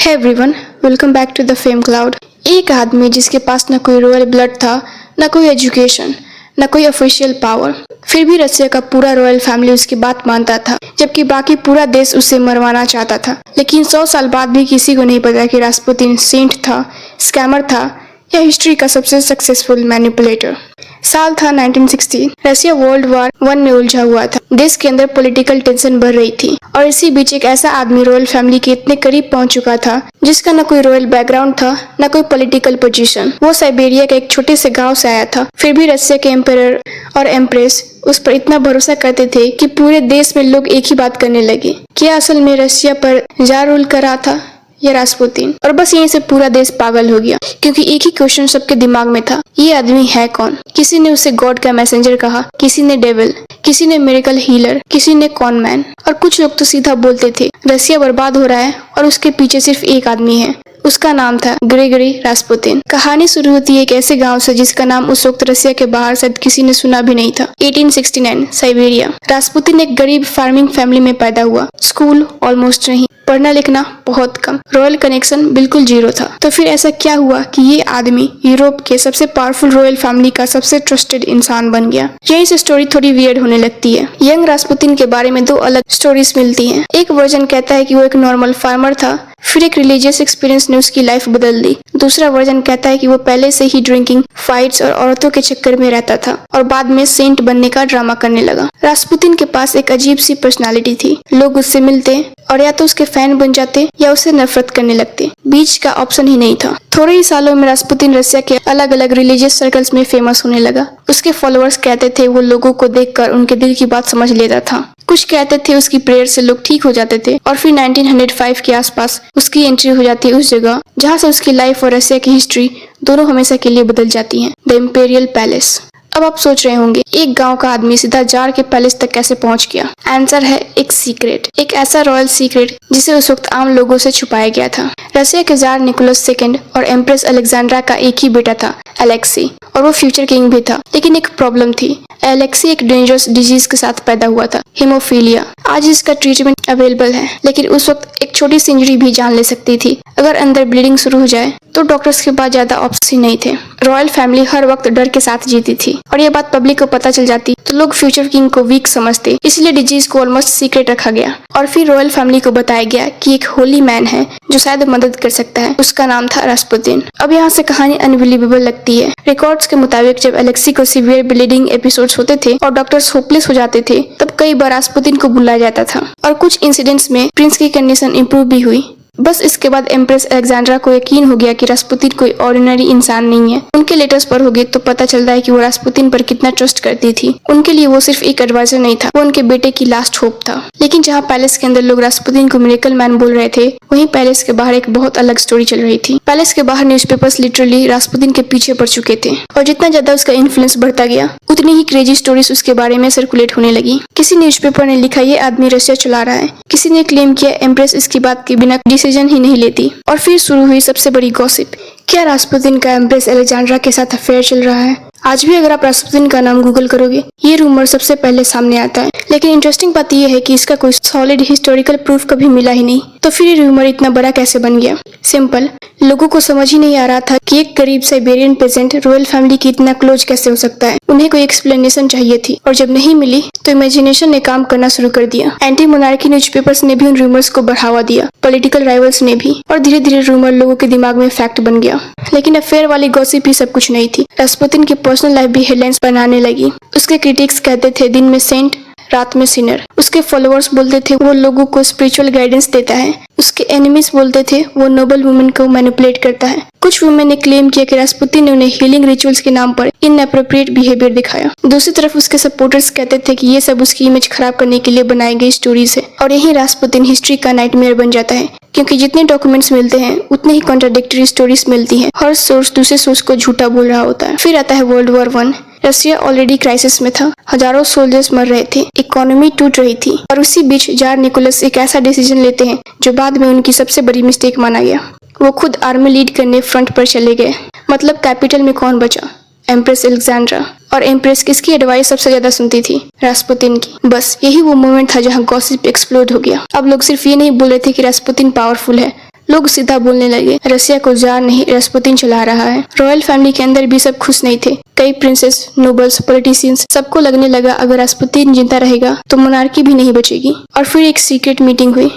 है everyone, welcome back to the Fame Cloud. एक आदमी जिसके पास न कोई रॉयल ब्लड था, न कोई एजुकेशन, न कोई ऑफिशियल पावर, फिर भी रसिया का पूरा रॉयल फैमिली उसकी बात मानता था, जबकि बाकी पूरा देश उसे मरवाना चाहता था। लेकिन 100 साल बाद भी किसी को नहीं पता कि रास्पुतिन सेंट था, स्कैमर था या हिस्ट्री का सबसे सक्सेसफुल मैनिपुलेटर। साल था 1960। रसिया वर्ल्ड वॉर 1 में उलझा हुआ था। देश के अंदर पॉलिटिकल टेंशन बढ़ रही थी और इसी बीच एक ऐसा आदमी रॉयल फैमिली के इतने करीब पहुंच चुका था जिसका न कोई रॉयल बैकग्राउंड था, न कोई पॉलिटिकल पोजीशन। वो साइबेरिया के एक छोटे से गांव से आया था, फिर भी रसिया के एम्परर और एम्प्रेस उस पर इतना भरोसा करते थे कि पूरे देश में लोग एक ही बात करने लगे, क्या असल में रसिया पर जार रूल कर रहा था या रास्पुतिन। और बस यहीं से पूरा देश पागल हो गया, क्योंकि एक ही क्वेश्चन सबके दिमाग में था, ये आदमी है कौन। किसी ने उसे गॉड का मैसेंजर कहा, किसी ने डेविल, किसी ने मिरेकल हीलर, किसी ने कॉन मैन, और कुछ लोग तो सीधा बोलते थे रसिया बर्बाद हो रहा है और उसके पीछे सिर्फ एक आदमी है, उसका नाम था ग्रेगरी रास्पुतिन। कहानी शुरू होती है एक ऐसे गांव से जिसका नाम उस वक्त रसिया के बाहर शायद किसी ने सुना भी नहीं था। 1869 साइबेरिया। रास्पुतिन एक गरीब फार्मिंग फैमिली में पैदा हुआ। स्कूल ऑलमोस्ट नहीं, पढ़ना लिखना बहुत कम, रॉयल कनेक्शन बिल्कुल जीरो था। तो फिर ऐसा क्या हुआ कि ये आदमी यूरोप के सबसे पावरफुल रॉयल फैमिली का सबसे ट्रस्टेड इंसान बन गया। यहीं से स्टोरी थोड़ी वियर्ड होने लगती है। यंग रास्पुतिन के बारे में 2 अलग स्टोरीज मिलती हैं। एक वर्जन कहता है कि वो एक नॉर्मल फार्मर था, फिर एक रिलीजियस एक्सपीरियंस ने उसकी लाइफ बदल दी। दूसरा वर्जन कहता है कि वो पहले से ही ड्रिंकिंग, फाइट्स और औरतों के चक्कर में रहता था और बाद में सेंट बनने का ड्रामा करने लगा। रास्पुतिन के पास एक अजीब सी पर्सनालिटी थी। लोग उससे मिलते और या तो उसके फैन बन जाते या उससे नफरत करने लगते, बीच का ऑप्शन ही नहीं था। थोड़े ही सालों में रास्पुतिन रसिया के अलग अलग रिलीजियस सर्कल्स में फेमस होने लगा। उसके फॉलोअर्स कहते थे वो लोगों को देखकर उनके दिल की बात समझ लेता था। कुछ कहते थे उसकी प्रेयर से लोग ठीक हो जाते थे। और फिर 1905 के आसपास उसकी एंट्री हो जाती है उस जगह जहाँ से उसकी लाइफ और रसिया की हिस्ट्री दोनों हमेशा के लिए बदल जाती हैं, द इम्पेरियल पैलेस। अब आप सोच रहे होंगे एक गांव का आदमी सीधा जार के पैलेस तक कैसे पहुंच गया। आंसर है एक सीक्रेट, एक ऐसा रॉयल सीक्रेट जिसे उस वक्त आम लोगों से छुपाया गया था। रसिया के जार निकोलस सेकंड और एम्प्रेस अलेक्जेंड्रा का एक ही बेटा था, एलेक्सी, और वो फ्यूचर किंग भी था। लेकिन एक प्रॉब्लम थी, एलेक्सी एक डेंजरस डिजीज के साथ पैदा हुआ था, हीमोफीलिया। आज इसका ट्रीटमेंट अवेलेबल है, लेकिन उस वक्त एक छोटी सी इंजरी भी जान ले सकती थी। अगर अंदर ब्लीडिंग शुरू हो जाए तो डॉक्टर्स के पास ज्यादा ऑप्शन नहीं थे। रॉयल फैमिली हर वक्त डर के साथ जीती थी और ये बात पब्लिक को पता चल जाती तो लोग फ्यूचर किंग को वीक समझते, इसलिए डिजीज को ऑलमोस्ट सीक्रेट रखा गया। और फिर रॉयल फैमिली को बताया गया कि एक होली मैन है जो शायद मदद कर सकता है, उसका नाम था रास्पुतिन। अब यहाँ से कहानी अनबिलीवेबल लगती है। रिकॉर्ड्स के मुताबिक जब एलेक्सी को सीवियर ब्लीडिंग एपिसोड्स होते थे और डॉक्टर्स होपलेस हो जाते थे, तब कई बार रास्पुतिन को बुलाया जाता था और कुछ इंसिडेंट्स में प्रिंस की कंडीशन इंप्रूव भी हुई। बस इसके बाद एम्प्रेस अलेक्जेंड्रा को यकीन हो गया कि रास्पुतिन कोई ऑर्डिनरी इंसान नहीं है। उनके लेटर्स पर हो गए तो पता चलता है कि वो रास्पुतिन पर कितना ट्रस्ट करती थी। उनके लिए वो सिर्फ एक एडवाइजर नहीं था, वो उनके बेटे की लास्ट होप था। लेकिन जहाँ पैलेस के अंदर लोग रास्पुतिन को मिरेकल मैन बोल रहे थे, वहीं पैलेस के बाहर एक बहुत अलग स्टोरी चल रही थी। पैलेस के बाहर न्यूज़पेपर्स लिटरली रास्पुतिन के पीछे पड़ चुके थे और जितना ज्यादा उसका इन्फ्लुएंस बढ़ता गया उतनी ही क्रेजी स्टोरीज उसके बारे में सर्कुलेट होने लगी। किसी न्यूज़पेपर ने लिखा ये आदमी रसिया चला रहा है, किसी ने क्लेम किया एम्प्रेस इसकी बात के बिना डिसीजन ही नहीं लेती। और फिर शुरू हुई सबसे बड़ी गॉसिप, क्या रास्पुतिन का एम्प्रेस अलेक्जेंड्रा के साथ अफेयर चल रहा है। आज भी अगर आप रास्पुतिन का नाम गूगल करोगे ये रूमर सबसे पहले सामने आता है। लेकिन इंटरेस्टिंग बात यह है कि इसका कोई सॉलिड हिस्टोरिकल प्रूफ कभी मिला ही नहीं। तो फिर ये रूमर इतना बड़ा कैसे बन गया। सिंपल, लोगों को समझ ही नहीं आ रहा था कि एक गरीब साइबेरियन पेजेंट रॉयल फैमिली की इतना क्लोज कैसे हो सकता है। उन्हें कोई एक्सप्लेनेशन चाहिए थी और जब नहीं मिली तो इमेजिनेशन ने काम करना शुरू कर दिया। एंटी मोनार्की न्यूज़पेपर्स ने भी उन रूमर्स को बढ़ावा दिया, पॉलिटिकल राइवल्स ने भी, और धीरे धीरे रूमर लोगों के दिमाग में फैक्ट बन गया। लेकिन अफेयर वाली गॉसिप ही सब कुछ नहीं थी। रास्पुतिन की पर्सनल लाइफ भी हेडलाइंस बनाने लगी। उसके क्रिटिक्स कहते थे दिन में सेंट, रात में सिनर। उसके फॉलोअर्स बोलते थे वो लोगों को स्पिरिचुअल गाइडेंस देता है। उसके एनिमीज बोलते थे वो नोबल वुमेन को मैनिपुलेट करता है। कुछ वुमेन ने क्लेम किया कि रास्पुतिन ने उन्हें हीलिंग रिचुअल्स के नाम पर इनएप्रोप्रिएट बिहेवियर दिखाया। दूसरी तरफ उसके सपोर्टर्स कहते थे कि ये सब उसकी इमेज खराब करने के लिए बनाई गई स्टोरीज है। और यही रास्पुतिन हिस्ट्री का नाइटमेयर बन जाता है, क्योंकि जितने डॉक्यूमेंट्स मिलते हैं उतने ही कॉन्ट्राडिक्टरी स्टोरीज मिलती हैं। हर सोर्स दूसरे सोर्स को झूठा बोल रहा होता है। फिर आता है वर्ल्ड वॉर 1। रसिया ऑलरेडी क्राइसिस में था, हजारों सोल्जर्स मर रहे थे, इकोनॉमी टूट रही थी और उसी बीच जार निकोलस एक ऐसा डिसीजन लेते हैं जो बाद में उनकी सबसे बड़ी मिस्टेक माना गया। वो खुद आर्मी लीड करने फ्रंट पर चले गए। मतलब कैपिटल में कौन बचा, एम्प्रेस अलेक्जेंड्रा। और एम्प्रेस किसकी एडवाइस सबसे ज्यादा सुनती थी, रास्पुतिन की। बस यही वो मोमेंट था जहाँ गॉसिप एक्सप्लोड हो गया। अब लोग सिर्फ ये नहीं बोल रहे थे कि रास्पुतिन पावरफुल है, लोग सीधा बोलने लगे, रसिया को जार नहीं रास्पुतिन चला रहा है। रॉयल फैमिली के अंदर भी सब खुश नहीं थे। कई प्रिंसेस, नोबल्स, पॉलिटिशियंस, सबको लगने लगा अगर रास्पुतिन जिंदा रहेगा तो मोनार्की भी नहीं बचेगी। और फिर एक सीक्रेट मीटिंग हुई।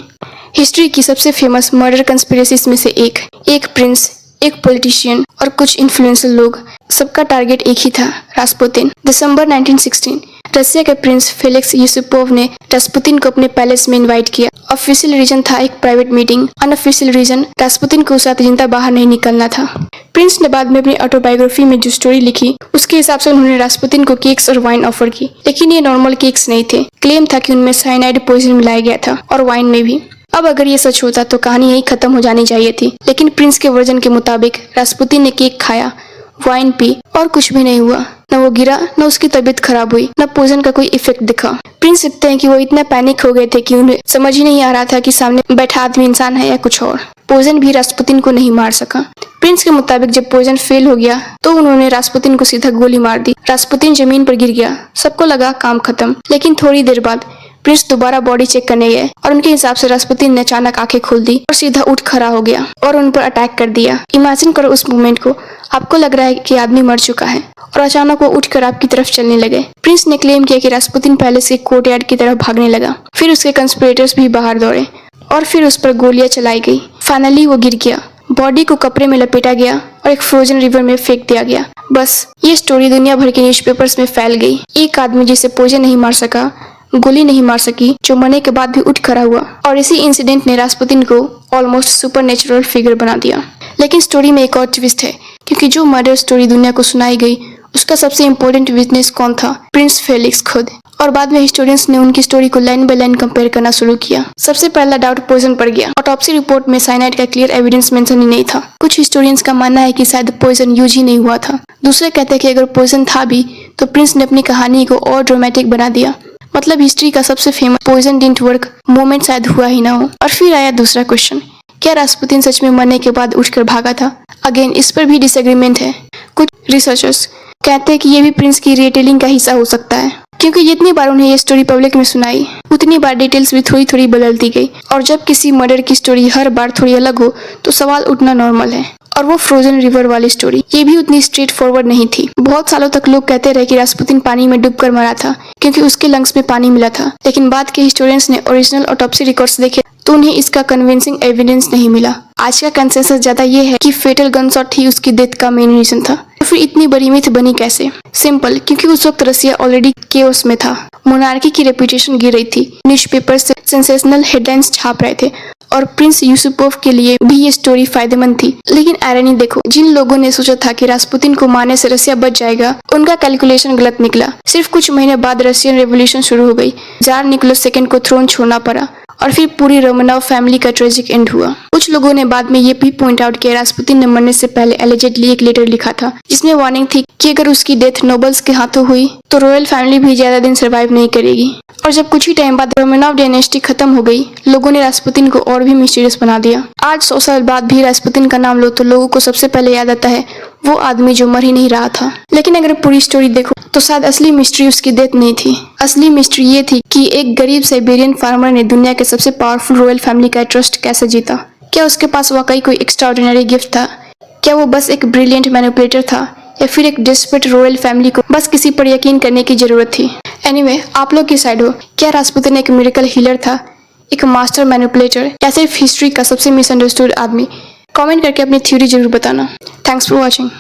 हिस्ट्री की सबसे फेमस मर्डर कंस्पिरेसीज में से एक प्रिंस, एक पॉलिटिशियन और कुछ इन्फ्लुएंसर लोग, सबका टारगेट एक ही था, रास्पुतिन। दिसंबर 1916 रसिया के प्रिंस फेलिक्स यूसुपोव ने रास्पुतिन को अपने पैलेस में इनवाइट किया। ऑफिशियल रीजन था एक private meeting, unofficial reason Rasputin को उस रात जिंदा बाहर नहीं निकलना था। प्रिंस ने बाद में अपनी ऑटोबायोग्राफी में जो स्टोरी लिखी उसके हिसाब से उन्होंने रास्पुतिन को केक्स और वाइन ऑफर की, लेकिन ये नॉर्मल केक्स नहीं थे। क्लेम था कि उनमें साइनाइड पॉइजन मिलाया गया था और वाइन में भी। अब अगर ये सच होता तो कहानी यही खत्म हो जानी चाहिए थी, लेकिन प्रिंस के वर्जन के मुताबिक रास्पुतिन ने केक खाया, वाइन पी और कुछ भी नहीं हुआ। न वो गिरा, न उसकी तबीयत खराब हुई, न पॉइजन का कोई इफेक्ट दिखा। प्रिंस लिखते हैं कि वो इतना पैनिक हो गए थे कि उन्हें समझ ही नहीं आ रहा था कि सामने बैठा आदमी इंसान है या कुछ और। पॉइजन भी रास्पुतिन को नहीं मार सका। प्रिंस के मुताबिक जब पॉइजन फेल हो गया तो उन्होंने रास्पुतिन को सीधा गोली मार दी। रास्पुतिन जमीन पर गिर गया। सबको लगा काम खत्म, लेकिन थोड़ी देर बाद प्रिंस दोबारा बॉडी चेक करने गए और उनके हिसाब से रास्पुतिन ने अचानक आंखें खोल दी और सीधा उठ खड़ा हो गया और उन पर अटैक कर दिया। इमेजिन करो उस मोमेंट को। आपको लग रहा है कि आदमी मर चुका है और अचानक वो उठकर आपकी तरफ चलने लगे। प्रिंस ने क्लेम किया कि रास्पुतिन पैलेस के कोर्टयार्ड की तरफ भागने लगा। फिर उसके कंस्पिरेटर्स भी बाहर दौड़े और फिर उस पर गोलियां चलाई गई। फाइनली वो गिर गया, बॉडी को कपड़े में लपेटा गया और एक फ्रोजन रिवर में फेंक दिया गया। बस ये स्टोरी दुनिया भर के न्यूज़पेपर्स में फैल गई। एक आदमी जिसे पॉइजन नहीं मार सका, गोली नहीं मार सकी, जो मरने के बाद भी उठ खड़ा हुआ, और इसी इंसिडेंट ने रास्पुतिन को ऑलमोस्ट सुपरनेचुरल फिगर बना दिया। लेकिन स्टोरी में एक और ट्विस्ट है, क्योंकि जो मर्डर स्टोरी दुनिया को सुनाई गई उसका सबसे इम्पोर्टेंट विटनेस कौन था? प्रिंस फेलिक्स खुद। और बाद में हिस्टोरियंस ने उनकी स्टोरी को लाइन बाय लाइन कंपेयर करना शुरू किया। सबसे पहला डाउट पॉइजन पर गया। ऑटोप्सी रिपोर्ट में साइनाइड का क्लियर एविडेंस मेंशन ही नहीं था। कुछ हिस्टोरियंस का मानना है कि शायद पॉइजन यूज ही नहीं हुआ था। दूसरे कहते हैं कि अगर पॉइजन था भी तो प्रिंस ने अपनी कहानी को और ड्रामेटिक बना दिया। मतलब हिस्ट्री का सबसे famous poison didn't work moment शायद हुआ ही ना हो। और फिर आया दूसरा क्वेश्चन, क्या रास्पुतिन सच में मरने के बाद उठकर भागा था? अगेन इस पर भी डिसएग्रीमेंट है। कुछ रिसर्चर्स कहते हैं कि ये भी प्रिंस की रिटेलिंग का हिस्सा हो सकता है, क्योंकि जितनी बार उन्हें ये स्टोरी पब्लिक में सुनाई उतनी बार डिटेल्स भी थोड़ी थोड़ी बदलती गई। और जब किसी मर्डर की स्टोरी हर बार थोड़ी अलग हो तो सवाल उठना नॉर्मल है। और वो फ्रोजन रिवर वाली स्टोरी, ये भी उतनी स्ट्रेट फॉरवर्ड नहीं थी। बहुत सालों तक लोग कहते रहे कि रास्पुतिन पानी में डूबकर मरा था क्योंकि उसके लंग्स में पानी मिला था, लेकिन बाद के हिस्टोरियंस ने ओरिजिनल ऑटोप्सी रिकॉर्ड्स देखे तो उन्हें इसका कन्विंसिंग एविडेंस नहीं मिला। आज का कंसेंसस ज्यादा ये है कि फेटल गनशॉट ही उसकी डेथ का मेन रीजन था। तो फिर इतनी बड़ी मिथ बनी कैसे? सिंपल, क्योंकि उस वक्त रसिया ऑलरेडी केओस में था। मोनार्की की रेपुटेशन गिर रही थी, न्यूज़पेपर सेंसेशनल हेडलाइंस छाप रहे थे और प्रिंस यूसुपोव के लिए भी ये स्टोरी फायदेमंद थी। लेकिन आयरनी देखो, जिन लोगों ने सोचा था कि रास्पुतिन को मारने से रसिया बच जाएगा, उनका कैलकुलेशन गलत निकला। सिर्फ कुछ महीने बाद रशियन रेवोल्यूशन शुरू हो गई। जार निकोलस II को थ्रोन छोड़ना पड़ा और फिर पूरी रोमानोव फैमिली का ट्रेजिक एंड हुआ। कुछ लोगों ने बाद में ये भी पॉइंट आउट किया रास्पुतिन ने मरने से पहले एलिजेडली एक लेटर लिखा था जिसमें वार्निंग थी कि अगर उसकी डेथ नोबल्स के हाथों हुई तो रॉयल फैमिली भी ज्यादा दिन सर्वाइव नहीं करेगी। और जब कुछ ही टाइम बाद रोमानोव डायनेस्टी खत्म हो गई, लोगों ने रास्पुतिन को और भी मिस्टीरियस बना दिया। आज 100 साल बाद भी रास्पुतिन का नाम लो तो लोगों को सबसे पहले याद आता है वो आदमी जो मर ही नहीं रहा था। लेकिन अगर पूरी स्टोरी देखो तो शायद असली मिस्ट्री उसकी डेथ नहीं थी। असली मिस्ट्री ये थी कि एक गरीब साइबेरियन फार्मर ने दुनिया के सबसे पावरफुल रॉयल फैमिली का ट्रस्ट कैसे जीता। क्या उसके पास वाकई कोई एक्स्ट्राऑर्डिनरी गिफ्ट था? क्या वो बस एक ब्रिलियंट मैनिपुलेटर था, या फिर एक डेस्परेट रॉयल फैमिली को बस किसी पर यकीन करने की जरूरत थी? एनीवे, आप लोग की साइड हो। क्या रास्पुतिन एक मिरेकल हीलर था, एक मास्टर मैनिपुलेटर, या सिर्फ हिस्ट्री का सबसे मिसअंडरस्टूड आदमी? कमेंट करके अपनी थ्योरी जरूर बताना। Thanks for watching.